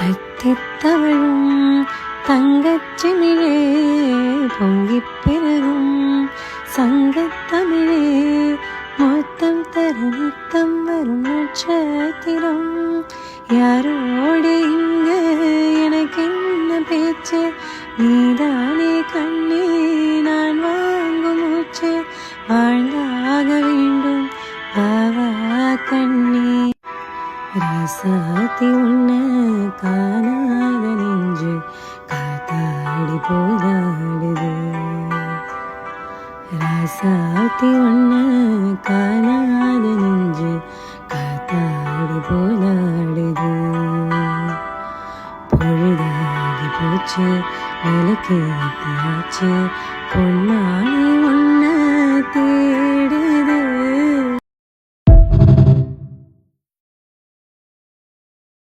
தத்தித்தவழும் தங்கச்சிமிழே பொங்கிப் பிறகும் சங்கத்தமிழே மொத்தம் தர நித்தம் வரும் நட்சத்திரம் யாரோடு இங்கு எனக்கு என்ன பேச்சு நீதானே கண்ணே நான் வாங்கும் மூச்சு வாழ்ந்தாக வேண்டும் வாவா கண்ணே ராசாத்தி உன்ன காணாத நெஞ்சு காத்தாடி போதாடுது ராசாத்தி உன்ன காணாத நெஞ்சு காத்தாடி போதாடுது பொழுதாகி போச்சு விளக்கு ஏத்தியாச்சு பொன்னாடி உன்ன